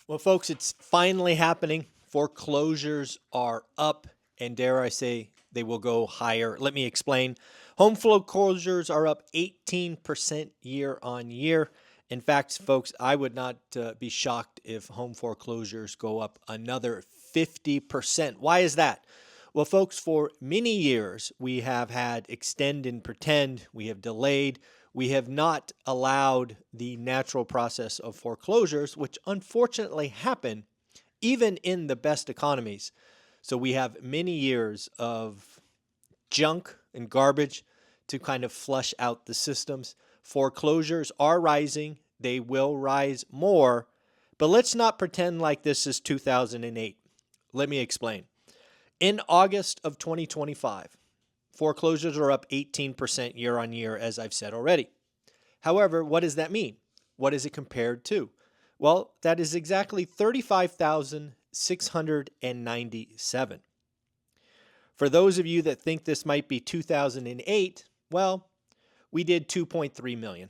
Well, folks, it's finally happening. Foreclosures are up, and dare I say, they will go higher. Let me explain. Home foreclosures are up 18% year on year. In fact, folks, I would not be shocked if home foreclosures go up another 50%. Why is that? Well, folks, for many years, we have had extend and pretend. We have delayed. We have not allowed the natural process of foreclosures, which unfortunately happen even in the best economies. So we have many years of junk and garbage to kind of flush out the systems. Foreclosures are rising. They will rise more. But let's not pretend like this is 2008. Let me explain. In August of 2025, foreclosures are up 18% year on year, as I've said already. However, what does that mean? What is it compared to? Well, that is exactly 35,697. For those of you that think this might be 2008, well, we did 2.3 million.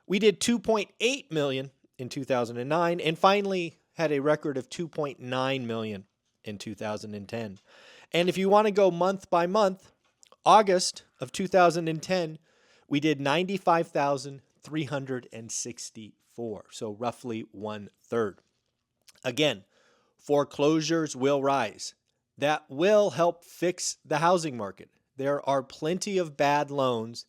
We did 2.8 million in 2009 and finally had a record of 2.9 million in 2010. And if you want to go month by month, August of 2010, we did 95,364, so roughly 1/3. Again, foreclosures will rise. That will help fix the housing market. There are plenty of bad loans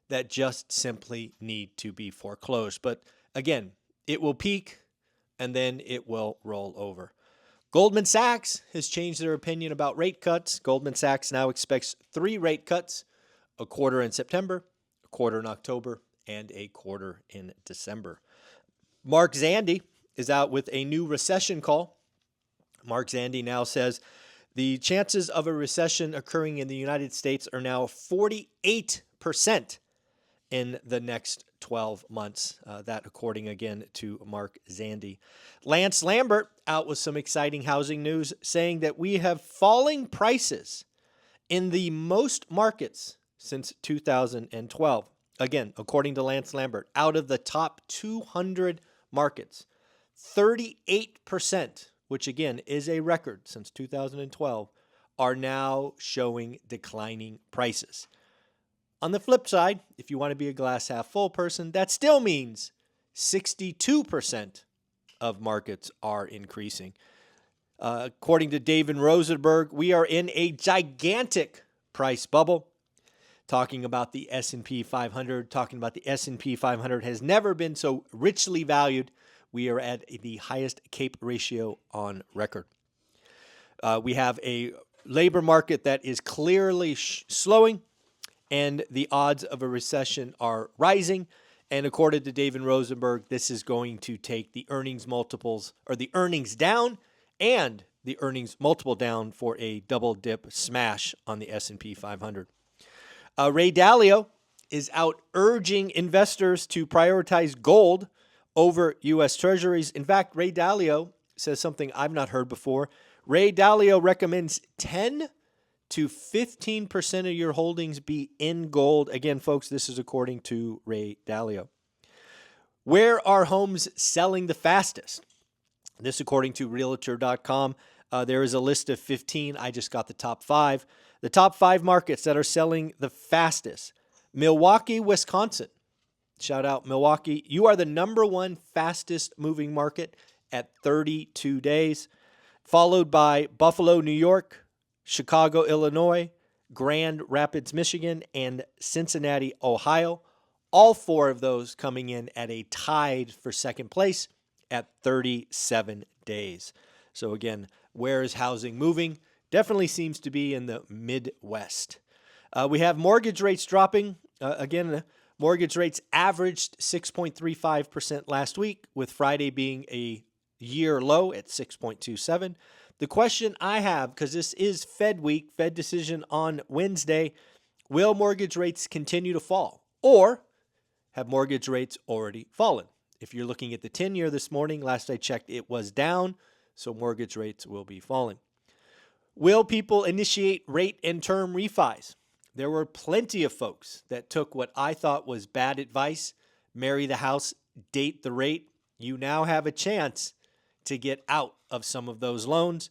that just simply need to be foreclosed. But again, it will peak and then it will roll over. Goldman Sachs has changed their opinion about rate cuts. Goldman Sachs now expects 3 rate cuts, a quarter in September, a quarter in October, and a quarter in December. Mark Zandi is out with a new recession call. Mark Zandi now says the chances of a recession occurring in the United States are now 48% in the next 12 months. That according again to Mark Zandi. Lance Lambert out with some exciting housing news saying that we have falling prices in the most markets since 2012. Again, according to Lance Lambert, out of the top 200 markets, 38%, which again is a record since 2012, are now showing declining prices. On the flip side, if you want to be a glass half full person, that still means 62% of markets are increasing. According to David Rosenberg, we are in a gigantic price bubble. Talking about the S&P 500, talking about the S&P 500 has never been so richly valued. We are at the highest CAPE ratio on record. We have a labor market that is clearly slowing, and the odds of a recession are rising. And according to David Rosenberg, this is going to take the earnings multiples, or the earnings down and the earnings multiple down for a double dip smash on the S&P 500. Ray Dalio is out urging investors to prioritize gold over U.S. Treasuries. In fact, Ray Dalio says something I've not heard before. Ray Dalio recommends 10 to 15% of your holdings be in gold. Again, folks, this is according to Ray Dalio. Where are homes selling the fastest? This according to Realtor.com. There is a list of 15. I just got the top 5. The top 5 markets that are selling the fastest. Milwaukee, Wisconsin. Shout out Milwaukee. You are the #1 fastest moving market at 32 days. Followed by Buffalo, New York, Chicago, Illinois, Grand Rapids, Michigan, and Cincinnati, Ohio. All 4 of those coming in at a tied for second place at 37 days. So again, where is housing moving? Definitely seems to be in the Midwest. We have mortgage rates dropping. Again, mortgage rates averaged 6.35% last week, with Friday being a year low at 6.27. The question I have, because this is Fed week, Fed decision on Wednesday, will mortgage rates continue to fall, or have mortgage rates already fallen? If you're looking at the 10-year this morning, last I checked, it was down, so mortgage rates will be falling. Will people initiate rate and term refis? There were plenty of folks that took what I thought was bad advice, marry the house, date the rate. You now have a chance to get out of some of those loans.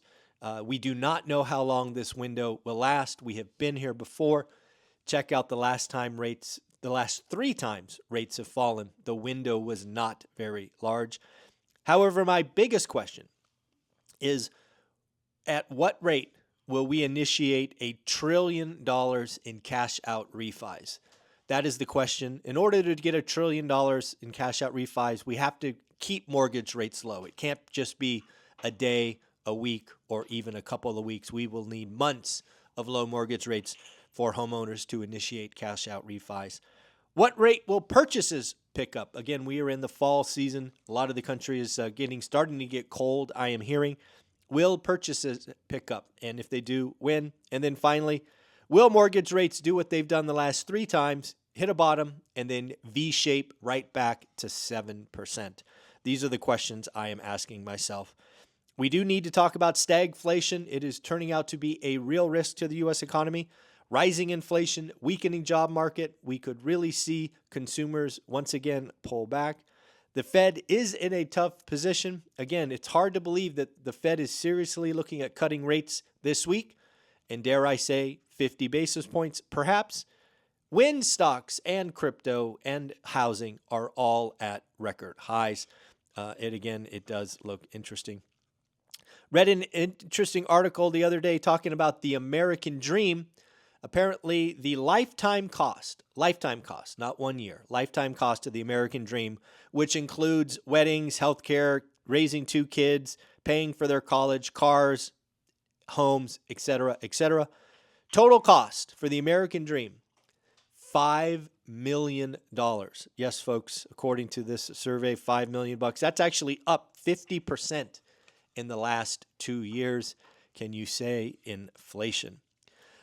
We do not know how long this window will last. We have been here before. Check out the last 3 times rates have fallen. The window was not very large. However, my biggest question is, at what rate will we initiate $1 trillion in cash out refis? That is the question. In order to get $1 trillion in cash out refis, we have to keep mortgage rates low. It can't just be a day, a week, or even a couple of weeks. We will need months of low mortgage rates for homeowners to initiate cash out refis. What rate will purchases pick up? Again, we are in the fall season. A lot of the country is starting to get cold, I am hearing. Will purchases pick up? And if they do, when? And then finally, will mortgage rates do what they've done the last 3 times, hit a bottom, and then V-shape right back to 7%? These are the questions I am asking myself. We do need to talk about stagflation. It is turning out to be a real risk to the U.S. economy. Rising inflation, weakening job market. We could really see consumers once again pull back. The Fed is in a tough position. Again, it's hard to believe that the Fed is seriously looking at cutting rates this week, and dare I say 50 basis points perhaps, when stocks and crypto and housing are all at record highs. It does look interesting. Read an interesting article the other day talking about the American dream. Apparently, the lifetime cost, not 1 year, lifetime cost of the American dream, which includes weddings, healthcare, raising 2 kids, paying for their college, cars, homes, etc., etc. Total cost for the American dream, $5 million. Yes, folks, according to this survey, $5 million. That's actually up 50% in the last 2 years. Can you say inflation?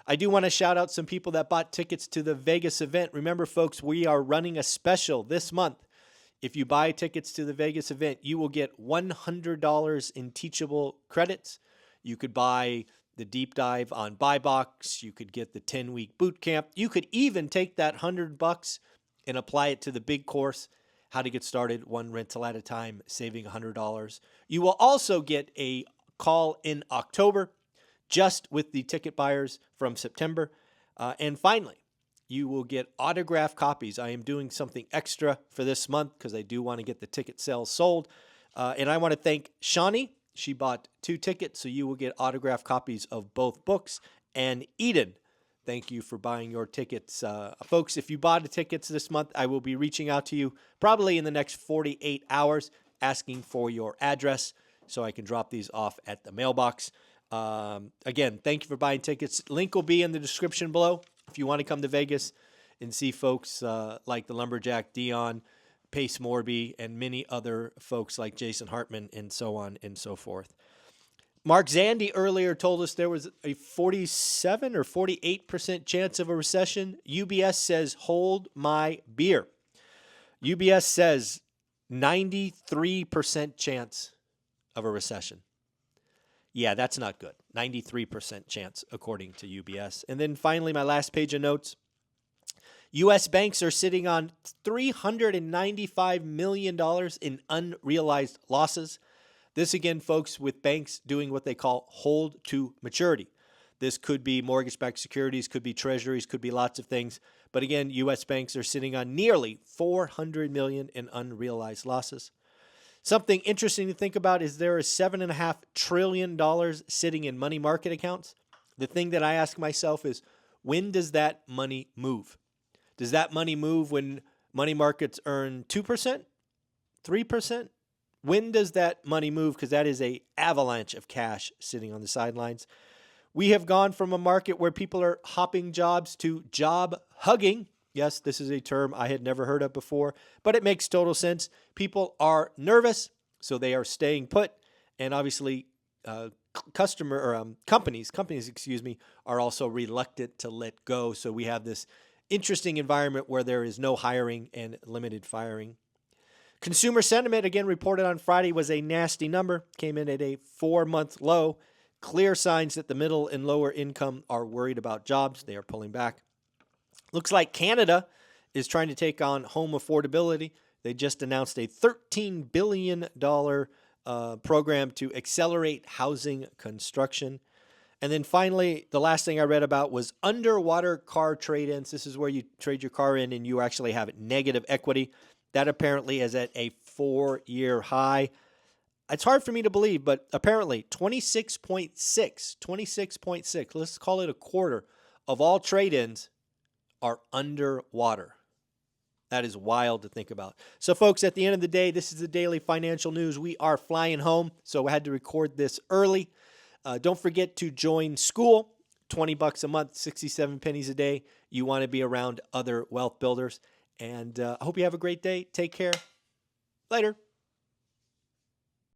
I do want to shout out some people that bought tickets to the Vegas event. Remember, folks, we are running a special this month. If you buy tickets to the Vegas event, you will get $100 in teachable credits. You could buy the deep dive on Buy Box. You could get the 10-week boot camp. You could even take that $100 and apply it to the big course, how to get started one rental at a time, saving $100. You will also get a call in October, just with the ticket buyers from September. And finally, you will get autographed copies. I am doing something extra for this month because I do want to get the ticket sales sold. And I want to thank Shawnee. She bought 2 tickets, so you will get autographed copies of both books. And Eden, thank you for buying your tickets. Folks, if you bought the tickets this month, I will be reaching out to you probably in the next 48 hours asking for your address so I can drop these off at the mailbox. Again, thank you for buying tickets. Link will be in the description below if you want to come to Vegas and see folks like the Lumberjack Dion, Pace Morby, and many other folks like Jason Hartman and so on and so forth. Mark Zandi earlier told us there was a 47 or 48% chance of a recession. UBS says, hold my beer. UBS says 93% chance of a recession. Yeah, that's not good. 93% chance, according to UBS. And then finally, my last page of notes. U.S. banks are sitting on $395 million in unrealized losses. This, again, folks, with banks doing what they call hold to maturity. This could be mortgage-backed securities, could be treasuries, could be lots of things. But again, U.S. banks are sitting on nearly $400 million in unrealized losses. Something interesting to think about is there is $7.5 trillion sitting in money market accounts. The thing that I ask myself is, when does that money move? Does that money move when money markets earn 2%, 3%? When does that money move? Because that is an avalanche of cash sitting on the sidelines. We have gone from a market where people are hopping jobs to job hugging. Yes, this is a term I had never heard of before, but it makes total sense. People are nervous, so they are staying put, and obviously, companies, are also reluctant to let go. So we have this interesting environment where there is no hiring and limited firing. Consumer sentiment, again, reported on Friday, was a nasty number, came in at a 4-month low. Clear signs that the middle and lower income are worried about jobs. They are pulling back. Looks like Canada is trying to take on home affordability. They just announced a $13 billion program to accelerate housing construction. And then finally, the last thing I read about was underwater car trade-ins. This is where you trade your car in and you actually have negative equity. That apparently is at a 4-year high. It's hard for me to believe, but apparently 26.6, let's call it a quarter of all trade-ins are underwater. That is wild to think about. So, folks, at the end of the day, this is the daily financial news. We are flying home, so I had to record this early. Don't forget to join school. $20 a month, 67 pennies a day. You want to be around other wealth builders. And I hope you have a great day. Take care. Later.